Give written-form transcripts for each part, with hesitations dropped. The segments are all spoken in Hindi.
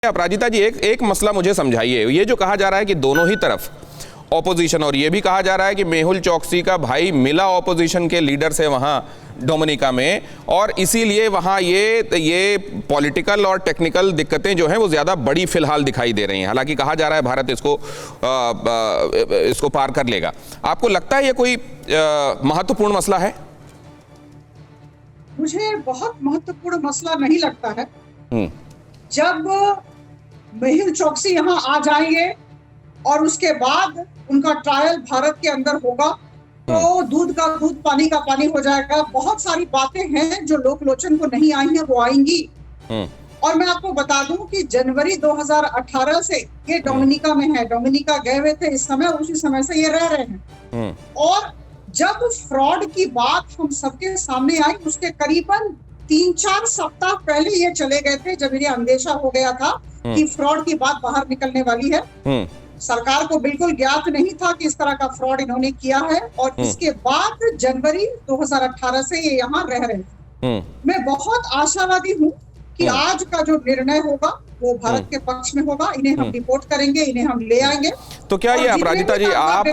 अपराजिता जी, एक मसला मुझे समझाइए। ये जो कहा जा रहा है कि दोनों ही तरफ ऑपोजिशन, और ये भी कहा जा रहा है कि मेहुल चोकसी का भाई मिला ऑपोजिशन के लीडर से वहां डोमिनिका में, और इसीलिए वहां ये पॉलिटिकल और टेक्निकल दिक्कतें जो हैं वो ज्यादा बड़ी फिलहाल दिखाई दे रही हैं। हालांकि कहा जा रहा है भारत इसको पार कर लेगा। आपको लगता है ये कोई महत्वपूर्ण मसला है? मुझे बहुत महत्वपूर्ण मसला नहीं लगता है। जब मेहुल चोकसी यहाँ आ जाएंगे और उसके बाद उनका ट्रायल भारत के अंदर होगा तो दूध का दूध पानी का पानी हो जाएगा। बहुत सारी बातें हैं जो लोकलोचन को नहीं आई हैं, वो आएंगी। और मैं आपको बता दूं कि जनवरी 2018 से ये डोमिनिका में है। डोमिनिका गए हुए थे इस समय, उसी समय से ये रह रहे हैं। और जब फ्रॉड की बात हम सबके सामने आई, उसके करीबन 3-4 सप्ताह पहले ये चले गए थे, जब ये अंदेशा हो गया था कि फ्रॉड की बात बाहर निकलने वाली है। सरकार को बिल्कुल ज्ञात नहीं था कि इस तरह का फ्रॉड इन्होंने किया है। और इसके बाद जनवरी 2018 से ये यहाँ रह रहे थे। मैं बहुत आशावादी हूँ कि आज का जो निर्णय होगा वो भारत के पक्ष में होगा। इन्हें हम रिपोर्ट करेंगे, इन्हें हम ले आएंगे। तो क्या ये अपराजिता जी, आप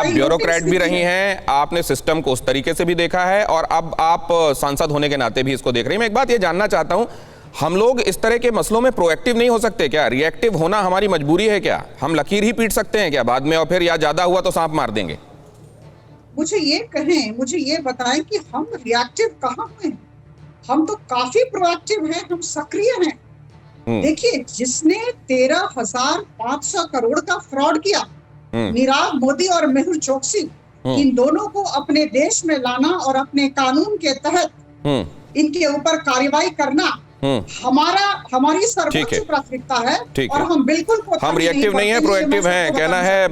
ब्यूरोक्रेट भी रही हैं, आपने सिस्टम को उस तरीके से भी देखा है, और अब आप सांसद होने के नाते भी इसको देख रही हैं। मैं एक बात ये जानना चाहता हूं, हम लोग इस तरह के मसलों में प्रोएक्टिव नहीं हो सकते क्या? रिएक्टिव होना हमारी मजबूरी है क्या? हम लकीर ही पीट सकते हैं क्या बाद में, और फिर या ज्यादा हुआ तो सांप मार देंगे? मुझे ये कहें, मुझे ये बताएं कि हम रिएक्टिव कहाँ हैं? हम तो काफी प्रोएक्टिव हैं, हम सक्रिय हैं। देखिए, जिसने 13,500 करोड़ का फ्रॉड किया, नीरव मोदी और मेहुल चोकसी, इन दोनों को अपने देश में लाना और अपने कानून के तहत इनके ऊपर कार्रवाई करना हमारी सर्वोच्च प्राथमिकता है। और हम बिल्कुल हम रिएक्टिव नहीं है, प्रोएक्टिव हैं, कहना है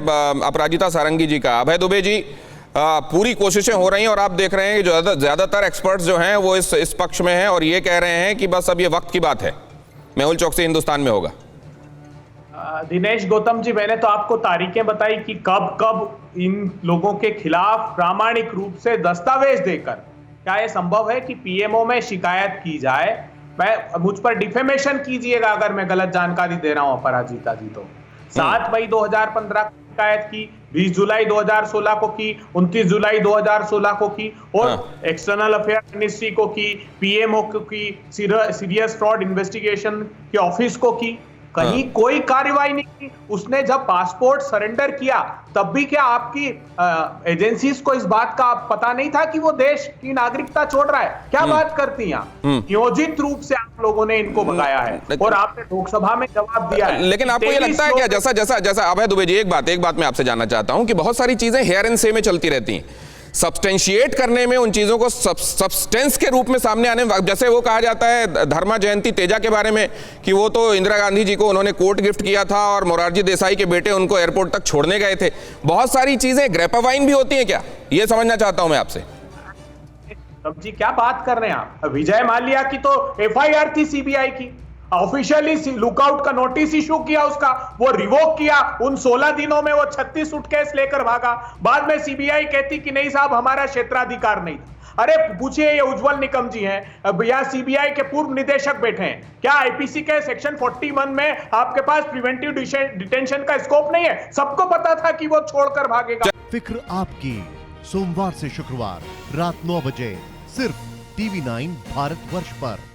अपराजिता सारंगी जी का। अभय दुबे जी, पूरी कोशिशें हो रही हैं और आप देख रहे हैं कि ज्यादातर एक्सपर्ट्स जो हैं वो इस पक्ष में हैं और ये कह रहे हैं कि बस अब ये वक्त की बात है, मेहुल चोकसी हिंदुस्तान में होगा। दिनेश गौतम जी, मैंने तो आपको तारीखें बताई कि कब इन लोगों के खिलाफ प्रामाणिक रूप से दस्तावेज देकर क्या यह संभव है कि पीएमओ में शिकायत की जाए। मुझ पर डिफेमेशन कीजिएगा अगर मैं गलत जानकारी दे रहा हूं अपराजिता जी। तो 7 मई 2015 को शिकायत की, 20 जुलाई 2016 को की, 29 जुलाई 2016 को की, और एक्सटर्नल अफेयर मिनिस्ट्री को की, पीएमओ को की, सीरियस फ्रॉड इन्वेस्टिगेशन के ऑफिस को की। कहीं कोई कार्रवाई नहीं की। उसने जब पासपोर्ट सरेंडर किया तब भी क्या आपकी एजेंसीज को इस बात का पता नहीं था कि वो देश की नागरिकता छोड़ रहा है? क्या बात करती हैं? नियोजित रूप से आप लोगों ने इनको भगाया है और आपने लोकसभा में जवाब दिया है। लेकिन आपको ये लगता है क्या, जैसा अभय दुबे जी, एक बात मैं आपसे जानना चाहता हूं कि बहुत सारी चीजें हेयर एंड से में चलती रहती हैं, सब्सटेंशिएट करने में, उन चीजों को सब्सटेंस के रूप में सामने आने में, जैसे वो कहा जाता है धर्मा जयंती तेजा के बारे में कि वो तो इंदिरा गांधी जी को उन्होंने कोट गिफ्ट किया था और मोरारजी देसाई के बेटे उनको एयरपोर्ट तक छोड़ने गए थे। बहुत सारी चीजें ग्रेपावाइन भी होती हैं क्या? ये समझना चाहता हूं मैं आपसे। तब जी क्या बात कर रहे हैं आप? विजय माल्या की तो एफआईआर थी सीबीआई की, ऑफिशियली लुकआउट का नोटिस इशू किया, उसका वो रिवोक किया। उन 16 दिनों में वो 36 सूटकेस लेकर भागा। बाद में सीबीआई कहती कि नहीं साहब, हमारा क्षेत्राधिकार नहीं था। अरे पूछिए, ये उज्जवल निकम जी हैं या सीबीआई के पूर्व निदेशक बैठे हैं, क्या आईपीसी के सेक्शन 41 में आपके पास प्रिवेंटिव डिटेंशन का स्कोप नहीं है? सबको पता था कि वो छोड़कर भागेगा। फिक्र आपकी, सोमवार से शुक्रवार रात 9 बजे सिर्फ TV9 भारतवर्ष पर।